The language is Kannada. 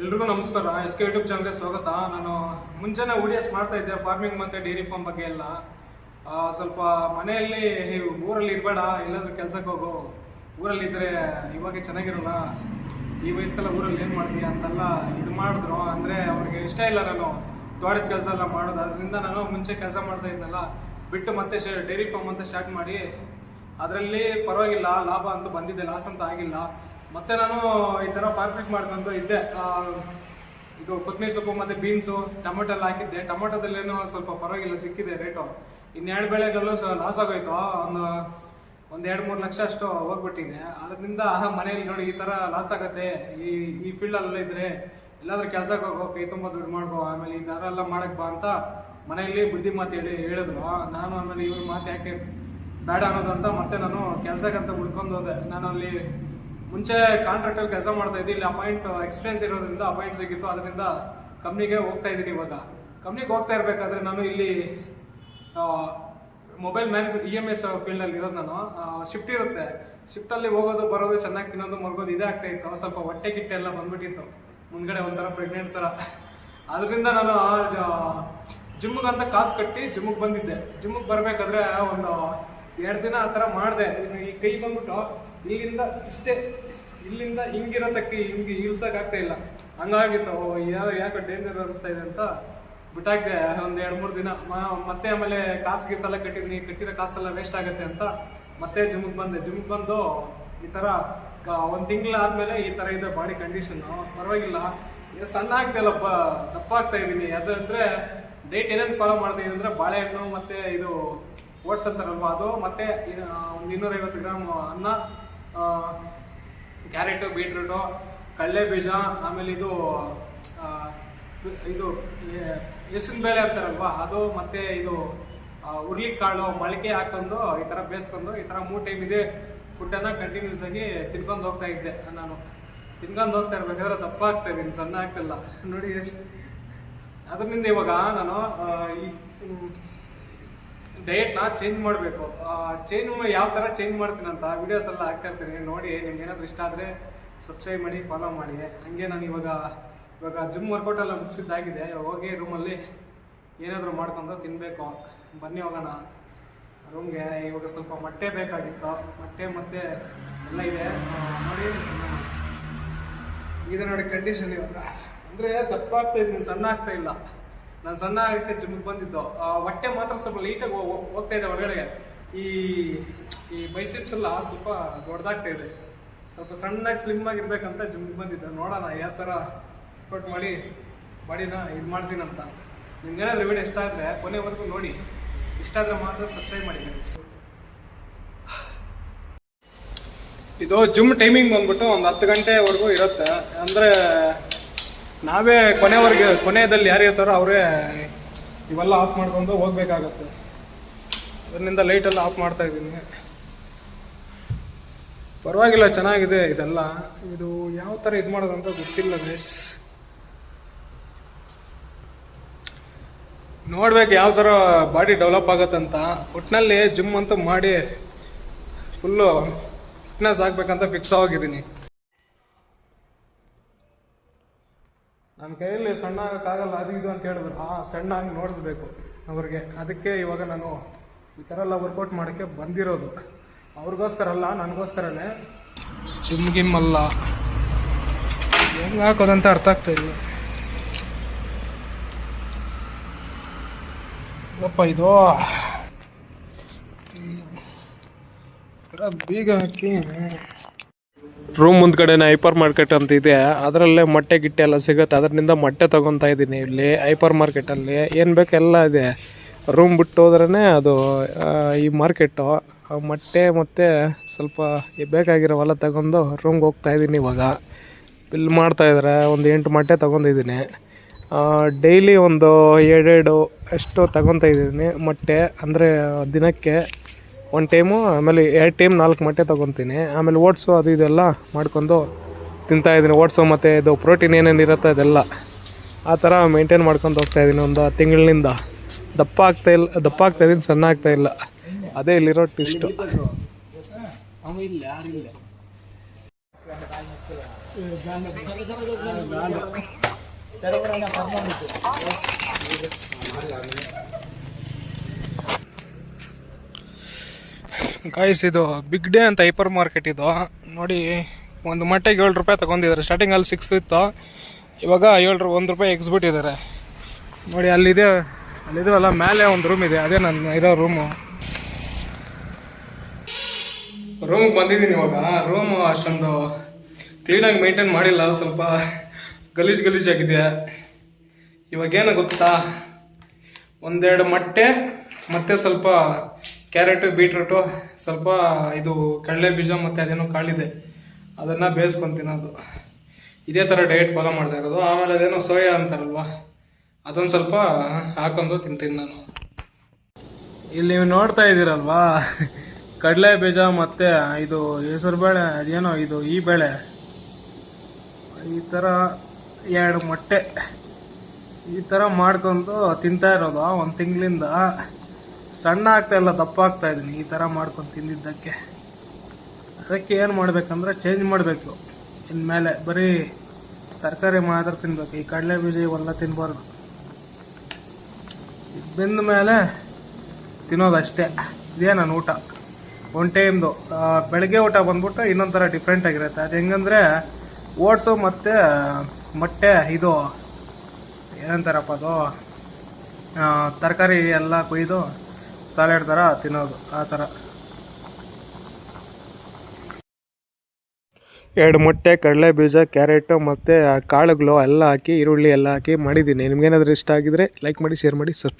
ಎಲ್ರಿಗೂ ನಮಸ್ಕಾರ. SK ಯೂಟ್ಯೂಬ್ ಚಾನಲ್ಗೆ ಸ್ವಾಗತ. ನಾನು ಮುಂಚೆನೇ ವಿಡಿಯೋಸ್ ಮಾಡ್ತಾ ಇದ್ದೆ ಫಾರ್ಮಿಂಗ್ ಮತ್ತು ಡೈರಿ ಫಾರ್ಮ್ ಬಗ್ಗೆ ಎಲ್ಲ. ಸ್ವಲ್ಪ ಮನೆಯಲ್ಲಿ ಊರಲ್ಲಿ ಇರಬೇಡ, ಎಲ್ಲಾದ್ರೂ ಕೆಲಸಕ್ಕೆ ಹೋಗು, ಊರಲ್ಲಿ ಇದ್ದರೆ ಇವಾಗ ಚೆನ್ನಾಗಿರಲ್ಲ, ಈ ವಯಸ್ಸೆಲ್ಲ ಊರಲ್ಲಿ ಏನು ಮಾಡ್ತೀಯ ಅಂತೆಲ್ಲ ಇದು ಮಾಡಿದ್ರು. ಅಂದರೆ ಅವ್ರಿಗೆ ಇಷ್ಟ ಇಲ್ಲ ನಾನು ತೋಟದ ಕೆಲಸ ಎಲ್ಲ ಮಾಡೋದು. ಅದರಿಂದ ನಾನು ಮುಂಚೆ ಕೆಲಸ ಮಾಡ್ತಾ ಇದ್ನಲ್ಲ ಬಿಟ್ಟು ಮತ್ತೆ ಡೈರಿ ಫಾರ್ಮ್ ಅಂತ ಸ್ಟಾರ್ಟ್ ಮಾಡಿ ಅದರಲ್ಲಿ ಪರವಾಗಿಲ್ಲ, ಲಾಭ ಅಂತೂ ಬಂದಿದೆ, ಲಾಸ್ ಅಂತ ಆಗಿಲ್ಲ. ಮತ್ತೆ ನಾನು ಈ ಥರ ಫಾರ್ಮಿಂಗ್ ಮಾಡ್ಕೊಂಡು ಇದ್ದೆ. ಇದು ಕೊತ್ತಂಬರಿ ಸೊಪ್ಪು ಮತ್ತು ಬೀನ್ಸು, ಟೊಮೆಟೊ ಎಲ್ಲ ಹಾಕಿದ್ದೆ. ಟೊಮೆಟೊದಲ್ಲೇನೋ ಸ್ವಲ್ಪ ಪರವಾಗಿಲ್ಲ, ಸಿಕ್ಕಿದೆ ರೇಟು. ಇನ್ನೆರಡು ಬೆಳೆಗಳಲ್ಲೂ ಲಾಸ್ ಆಗೋಯ್ತು. ಒಂದು 2-3 ಲಕ್ಷ ಅಷ್ಟು ಹೋಗ್ಬಿಟ್ಟಿದೆ. ಅದರಿಂದ ಮನೆಯಲ್ಲಿ ನೋಡಿ ಈ ಥರ ಲಾಸ್ ಆಗುತ್ತೆ, ಈ ಫೀಲ್ಡಲ್ಲ ಇದ್ರೆ ಎಲ್ಲಾದ್ರೂ ಕೆಲ್ಸಕ್ಕೆ ಹೋಗೋ, ಕೈ ತುಂಬ ದುಡ್ಡು ಮಾಡ್ಕೋ, ಆಮೇಲೆ ಈ ಥರ ಎಲ್ಲ ಮಾಡಕ್ಕೆ ಬಾ ಅಂತ ಮನೆಯಲ್ಲಿ ಬುದ್ಧಿ ಮಾತು ಹೇಳಿದ್ರು. ನಾನು ಆಮೇಲೆ ಇವ್ರ ಮಾತು ಯಾಕೆ ಬೇಡ ಅನ್ನೋದಂತ ಮತ್ತೆ ನಾನು ಕೆಲ್ಸಕ್ಕಂತ ಹುಡ್ಕೊಂಡು ಹೋದೆ. ನಾನು ಅಲ್ಲಿ ಮುಂಚೆ ಕಾಂಟ್ರಾಕ್ಟಲ್ಲಿ ಕೆಲಸ ಮಾಡ್ತಾ ಇದ್ದೀನಿ. ಇಲ್ಲಿ ಅಪಾಯಿಂಟ್ ಎಕ್ಸ್ಪೀರಿಯನ್ಸ್ ಇರೋದ್ರಿಂದ ಅಪಾಯಿಂಟ್ ಸಿಗಿತ್ತು. ಅದರಿಂದ ಕಂಪ್ನಿಗೆ ಹೋಗ್ತಾ ಇದ್ದೀನಿ. ಇವಾಗ ಕಂಪ್ನಿಗೆ ಹೋಗ್ತಾ ಇರಬೇಕಾದ್ರೆ ನಾನು ಇಲ್ಲಿ ಮೊಬೈಲ್ EMS ಫೀಲ್ಡಲ್ಲಿ ಇರೋದು. ನಾನು ಶಿಫ್ಟ್ ಇರುತ್ತೆ, ಶಿಫ್ಟಲ್ಲಿ ಹೋಗೋದು ಬರೋದು, ಚೆನ್ನಾಗಿ ತಿನ್ನೋದು ಮಲ್ಗೋದು ಇದೇ ಆಗ್ತಾ ಇತ್ತು. ಸ್ವಲ್ಪ ಹೊಟ್ಟೆ ಗಿಟ್ಟೆ ಎಲ್ಲ ಬಂದ್ಬಿಟ್ಟಿತ್ತು, ಮುಂದ್ಗಡೆ ಒಂಥರ ಪ್ರೆಗ್ನೆಂಟ್ ಥರ. ಅದರಿಂದ ನಾನು ಜಿಮ್ಗಂತ ಕಾಸು ಕಟ್ಟಿ ಜಿಮ್ಗೆ ಬಂದಿದ್ದೆ. ಜಿಮ್ಗೆ ಬರಬೇಕಾದ್ರೆ ಒಂದು 2 ದಿನ ಆ ಥರ ಮಾಡಿದೆ. ಈ ಕೈ ಬಂದ್ಬಿಟ್ಟು ಇಲ್ಲಿಂದ ಇಷ್ಟೇ, ಇಲ್ಲಿಂದ ಹಿಂಗಿರತಕ್ಕೆ ಹಿಂಗೆ ಇಳ್ಸೋಕ್ಕಾಗ್ತಾ ಇಲ್ಲ, ಹಂಗಾಗಿತ್ತು. ಯಾಕೆ ಡೇಂಜರ್ ಅನಿಸ್ತಾ ಇದೆ ಅಂತ ಬಿಟ್ಟಾಕ್ದೆ ಒಂದು 2-3 ದಿನ. ಮತ್ತೆ ಆಮೇಲೆ ಗೀಸೆಲ್ಲ ಕಟ್ಟಿದ್ದೀನಿ, ಕಟ್ಟಿರೋ ಕಾಸೆಲ್ಲ ವೇಸ್ಟ್ ಆಗುತ್ತೆ ಅಂತ ಮತ್ತೆ ಜಿಮ್ಗೆ ಬಂದೆ. ಜಿಮ್ಗೆ ಬಂದು ಈ ಥರ 1 ತಿಂಗಳಾದ್ಮೇಲೆ ಈ ಥರ ಇದೆ ಬಾಡಿ ಕಂಡೀಷನ್ನು. ಪರವಾಗಿಲ್ಲ, ಸಣ್ಣ ಆಗ್ತಾಯಿಲ್ಲ, ದಪ್ಪ ಆಗ್ತಾ ಇದ್ದೀನಿ. ಅದಂದರೆ ಡೈಟ್ ಏನೇನು ಫಾಲೋ ಮಾಡ್ತಾ ಇದ್ದೀನಿ ಅಂದರೆ ಬಾಳೆಹಣ್ಣು ಮತ್ತು ಇದು ಓಟ್ಸ್ ಅಂತಾರಲ್ವ ಅದು, ಮತ್ತು ಒಂದು 250 ಗ್ರಾಮ್ ಅನ್ನ, ಕ್ಯಾರೆಟು, ಬೀಟ್ರೂಟು, ಕಡಲೆ ಬೀಜ, ಆಮೇಲೆ ಇದು ಹೆಸರು ಬೇಳೆ ಅಂತಾರಲ್ವ ಅದು, ಮತ್ತು ಇದು ಹುರ್ಲಿಕಾಳು ಮೊಳಕೆ ಹಾಕೊಂಡು ಈ ಥರ ಬೇಯಿಸ್ಕೊಂಡು ಈ ಥರ 3 ಟೈಮ್ ಇದೆ ಫುಡ್ಡನ್ನು ಕಂಟಿನ್ಯೂಸ್ ಆಗಿ ತಿನ್ಕೊಂಡು ಹೋಗ್ತಾ ಇದ್ದೆ. ನಾನು ತಿನ್ಕೊಂಡು ಹೋಗ್ತಾ ಇರ್ಬೇಕಾದ್ರೆ ದಪ್ಪ ಆಗ್ತಾ ಇದ್ದೀನಿ, ಸಣ್ಣ ಆಗ್ತಿಲ್ಲ ನೋಡಿ ಎಷ್ಟು. ಅದರಿಂದ ಇವಾಗ ನಾನು ಈ ಡಯಟ್ನ ಚೇಂಜ್ ಮಾಡಬೇಕು. ಯಾವ ಥರ ಚೇಂಜ್ ಮಾಡ್ತೀನಿ ಅಂತ ವಿಡಿಯೋಸ್ ಎಲ್ಲ ಹಾಕ್ತಾ ಇರ್ತೀನಿ, ನೋಡಿ. ನಿಮ್ಗೆ ಏನಾದರೂ ಇಷ್ಟ ಆದರೆ ಸಬ್ಸ್ಕ್ರೈಬ್ ಮಾಡಿ, ಫಾಲೋ ಮಾಡಿ. ಹಂಗೆ ನಾನು ಇವಾಗ ಜಿಮ್ ವರ್ಕೌಟ್ ಎಲ್ಲ ಮುಗಿಸಿದ್ದಾಗಿದೆ. ಇವಾಗ ಹೋಗಿ ರೂಮಲ್ಲಿ ಏನಾದರೂ ಮಾಡ್ಕೊಂಡು ತಿನ್ನಬೇಕು. ಬನ್ನಿ ಹೋಗೋಣ ರೂಮ್ಗೆ. ಇವಾಗ ಸ್ವಲ್ಪ ಮೊಟ್ಟೆ ಬೇಕಾಗಿತ್ತು, ಮೊಟ್ಟೆ ಮತ್ತು ಎಲ್ಲ ಇದೆ ನೋಡಿ. ಇದೆ ನೋಡಿ ಕಂಡೀಷನ್ ಇವಾಗ. ಅಂದರೆ ದಪ್ಪ ಆಗ್ತಾ ಇದ್ದೀನಿ, ಸಣ್ಣ ಆಗ್ತಾ ಇಲ್ಲ. ನಾನು ಸಣ್ಣ ಆಗಕ್ಕೆ ಜಿಮ್ಗೆ ಬಂದಿದ್ದು. ಹೊಟ್ಟೆ ಮಾತ್ರ ಸ್ವಲ್ಪ ಲೈಟಾಗಿ ಹೋಗ್ತಾ ಇದೆ ಹೊರಗಡೆ. ಈ ಬೈಸೆಪ್ಸ್ ಎಲ್ಲ ಸ್ವಲ್ಪ ದೊಡ್ಡದಾಗ್ತಾ ಇದೆ. ಸ್ವಲ್ಪ ಸಣ್ಣಾಗಿ ಸ್ಲಿಮ್ ಆಗಿರ್ಬೇಕಂತ ಜಿಮ್ಗೆ ಬಂದಿದ್ದೆ. ನೋಡೋಣ ಯಾವ ಥರ ವರ್ಕೌಟ್ ಮಾಡಿ ಬಾಡಿನ ಇದು ಮಾಡ್ತೀನಂತ. ನಿಮ್ಗೇನಾದ್ರೂ ವಿಡಿಯೋ ಇಷ್ಟ ಆದರೆ ಕೊನೆವರೆಗೂ ನೋಡಿ. ಇಷ್ಟ ಆದರೆ ಮಾತ್ರ ಸಬ್ಸ್ಕ್ರೈಬ್ ಮಾಡಿ. ಇದು ಜಿಮ್ ಟೈಮಿಂಗ್ ಬಂದ್ಬಿಟ್ಟು ಒಂದು 10 ಗಂಟೆವರೆಗೂ ಇರುತ್ತೆ. ಅಂದರೆ ನಾವೇ ಕೊನೆಯದಲ್ಲಿ ಯಾರು ಇರ್ತಾರೋ ಅವರೇ ಇವೆಲ್ಲ ಆಫ್ ಮಾಡ್ಕೊಂಡು ಹೋಗ್ಬೇಕಾಗತ್ತೆ. ಅದರಿಂದ ಲೈಟೆಲ್ಲ ಆಫ್ ಮಾಡ್ತಾ ಇದ್ದೀನಿ. ಪರವಾಗಿಲ್ಲ, ಚೆನ್ನಾಗಿದೆ ಇದೆಲ್ಲ. ಇದು ಯಾವ ಥರ ಇದು ಮಾಡೋದಂತ ಗೊತ್ತಿಲ್ಲ ಗೈಸ್. ನೋಡ್ಬೇಕು ಯಾವ ಥರ ಬಾಡಿ ಡೆವಲಪ್ ಆಗುತ್ತಂತ. ಒಟ್ಟಿನಲ್ಲಿ ಜಿಮ್ ಅಂತೂ ಮಾಡಿ ಫುಲ್ಲು ಫಿಟ್ನೆಸ್ ಆಗ್ಬೇಕಂತ ಫಿಕ್ಸ್ ಆಗಿದ್ದೀನಿ. ನನ್ನ ಕೈಯಲ್ಲಿ ಸಣ್ಣ ಆಗೋಕ್ಕಾಗಲ್ಲ, ಅದು ಇದು ಅಂತ ಹೇಳಿದ್ರು. ಸಣ್ಣ ಆಗಿ ನೋಡಿಸ್ಬೇಕು ಅವ್ರಿಗೆ. ಅದಕ್ಕೆ ಇವಾಗ ನಾನು ಈ ಥರ ಎಲ್ಲ ವರ್ಕೌಟ್ ಮಾಡೋಕ್ಕೆ ಬಂದಿರೋದು. ಅವ್ರಿಗೋಸ್ಕರ ಅಲ್ಲ, ನನಗೋಸ್ಕರನೇ. ಜಿಮ್ ಅಲ್ಲ, ಹೆಂಗೆ ಹಾಕೋದಂತ ಅರ್ಥ ಆಗ್ತಾ ಇಲ್ಲ. ಅಪ್ಪ ಇದು ಬೀಗ ಹಾಕಿ ರೂಮ್ ಮುಂದ್ಗಡೆನೆ ಹೈಪರ್ ಮಾರ್ಕೆಟ್ ಅಂತ ಇದೆ. ಅದರಲ್ಲೇ ಮೊಟ್ಟೆ ಗಿಟ್ಟೆ ಎಲ್ಲ ಸಿಗುತ್ತೆ. ಅದರಿಂದ ಮೊಟ್ಟೆ ತೊಗೊತಾ ಇದ್ದೀನಿ. ಇಲ್ಲಿ ಹೈಪರ್ ಮಾರ್ಕೆಟಲ್ಲಿ ಏನು ಬೇಕೆಲ್ಲ ಇದೆ. ರೂಮ್ ಬಿಟ್ಟು ಹೋದ್ರೇ ಅದು ಈ ಮಾರ್ಕೆಟು. ಮೊಟ್ಟೆ ಮತ್ತು ಸ್ವಲ್ಪ ಬೇಕಾಗಿರೋವೆಲ್ಲ ತಗೊಂಡು ರೂಮ್ಗೆ ಹೋಗ್ತಾ ಇದ್ದೀನಿ. ಇವಾಗ ಬಿಲ್ ಮಾಡ್ತಾಯಿದ್ರೆ ಒಂದು 8 ಮೊಟ್ಟೆ ತೊಗೊಂಡಿದ್ದೀನಿ. ಡೈಲಿ ಒಂದು 7 ಅಷ್ಟು ತೊಗೊತಾ ಇದ್ದೀನಿ ಮೊಟ್ಟೆ. ಅಂದರೆ ದಿನಕ್ಕೆ 1 ಟೈಮು, ಆಮೇಲೆ 2 ಟೈಮ್ 4 ಮೊಟ್ಟೆ ತೊಗೊತೀನಿ. ಆಮೇಲೆ ಓಟ್ಸು ಅದು ಇದೆಲ್ಲ ಮಾಡ್ಕೊಂಡು ತಿಂತಾಯಿದ್ದೀನಿ. ಓಟ್ಸು ಮತ್ತು ಇದು ಪ್ರೋಟೀನ್ ಏನೇನು ಇರುತ್ತೆ ಅದೆಲ್ಲ ಆ ಥರ ಮೇಂಟೈನ್ ಮಾಡ್ಕೊಂಡು ಹೋಗ್ತಾಯಿದ್ದೀನಿ. ಒಂದು ತಿಂಗಳಿನಿಂದ ದಪ್ಪ ಆಗ್ತಾಯಿದ್ದೀನಿ, ಸಣ್ಣ ಆಗ್ತಾಯಿಲ್ಲ. ಅದೇ ಇಲ್ಲಿರೋ ಟ್ವಿಸ್ಟು. ಗಾಯ್ಸ್ ಇದು ಬಿಗ್ ಡೇ ಅಂತ ಹೈಪರ್ ಮಾರ್ಕೆಟ್ ಇದು ನೋಡಿ. ಒಂದು ಮೊಟ್ಟೆಗೆ 7 ರೂಪಾಯಿ ತಗೊಂಡಿದ್ದಾರೆ. ಸ್ಟಾರ್ಟಿಂಗ್ ಅಲ್ಲಿ 6 ಇತ್ತು, ಇವಾಗ 1 ರೂಪಾಯಿ ಎಕ್ಸ್ಬಿಟ್ಟಿದ್ದಾರೆ ನೋಡಿ. ಅಲ್ಲಿದೆವಲ್ಲ ಮೇಲೆ ಒಂದು ರೂಮ್ ಇದೆ, ಅದೇ ನನ್ನ ಇರೋ ರೂಮಿಗೆ ಬಂದಿದ್ದೀನಿ ಇವಾಗ. ರೂಮು ಅಷ್ಟೊಂದು ಕ್ಲೀನಾಗಿ ಮೇಂಟೈನ್ ಮಾಡಿಲ್ಲ, ಸ್ವಲ್ಪ ಗಲೀಜಾಗಿದೆ. ಇವಾಗೇನು ಗೊತ್ತಾ, 1-2 ಮೊಟ್ಟೆ ಮತ್ತು ಸ್ವಲ್ಪ ಕ್ಯಾರೆಟು ಬೀಟ್ರೂಟು, ಸ್ವಲ್ಪ ಇದು ಕಡಲೆ ಬೀಜ ಮತ್ತು ಅದೇನೋ ಕಾಳಿದೆ, ಅದನ್ನು ಬೇಯಿಸ್ಕೊಂಡು ತಿನ್ನೋದು. ಇದೇ ಥರ ಡಯಟ್ ಫಾಲೋ ಮಾಡ್ತಾ ಇರೋದು. ಆಮೇಲೆ ಅದೇನೋ ಸೋಯಾ ಅಂತಾರಲ್ವ, ಅದೊಂದು ಸ್ವಲ್ಪ ಹಾಕೊಂಡು ತಿಂತೀನಿ ನಾನು. ಇಲ್ಲಿ ನೀವು ನೋಡ್ತಾ ಇದ್ದೀರಲ್ವಾ, ಕಡಲೆ ಬೀಜ ಮತ್ತು ಇದು ಹೆಸರು ಬೇಳೆ, ಅದೇನೋ ಇದು ಈ ಬೇಳೆ, ಈ ಥರ 2 ಮೊಟ್ಟೆ ಈ ಥರ ಮಾಡ್ಕೊಂಡು ತಿಂತಾ ಇರೋದು 1 ತಿಂಗಳಿಂದ. ಸಣ್ಣ ಆಗ್ತಾ ಇಲ್ಲ, ದಪ್ಪ ಆಗ್ತಾ ಇದ್ದೀನಿ ಈ ಥರ ಮಾಡ್ಕೊಂಡು ತಿಂದಿದ್ದಕ್ಕೆ. ಅದಕ್ಕೆ ಏನು ಮಾಡ್ಬೇಕಂದ್ರೆ ಚೇಂಜ್ ಮಾಡಬೇಕು. ಇನ್ಮೇಲೆ ಬರೀ ತರಕಾರಿ ಮಾತ್ರ ತಿನ್ಬೇಕು, ಈ ಕಡಲೆ ಬೀಜ ಇವೆಲ್ಲ ತಿನ್ಬಾರ್ದು. ಬೆಂದ ಮೇಲೆ ತಿನ್ನೋದಷ್ಟೇ. ಇದೇ ನನ್ನ ಊಟ. 1 ಟೈಮ್ದು ಬೆಳಗ್ಗೆ ಊಟ ಬಂದ್ಬಿಟ್ಟು ಇನ್ನೊಂದು ಥರ ಡಿಫ್ರೆಂಟ್ ಆಗಿರುತ್ತೆ. ಅದು ಹೆಂಗಂದರೆ ಓಟ್ಸು ಮತ್ತು ಮೊಟ್ಟೆ, ಇದು ಏನಂತಾರಪ್ಪ ಅದು, ತರಕಾರಿ ಎಲ್ಲ ಕೊಯ್ದು ಸಾಲೆಡ್ ಥರ ತಿನ್ನೋದು, ಆ ಥರ. 2 ಮೊಟ್ಟೆ, ಕಡಲೆ ಬೀಜ, ಕ್ಯಾರೆಟು ಮತ್ತು ಕಾಳುಗಳು ಎಲ್ಲ ಹಾಕಿ, ಈರುಳ್ಳಿ ಎಲ್ಲ ಹಾಕಿ ಮಾಡಿದ್ದೀನಿ. ನಿಮ್ಗೇನಾದರೂ ಇಷ್ಟ ಆಗಿದ್ರೆ ಲೈಕ್ ಮಾಡಿ, ಶೇರ್ ಮಾಡಿ, ಸಬ್ಸ್ಕ್ರೈಬ್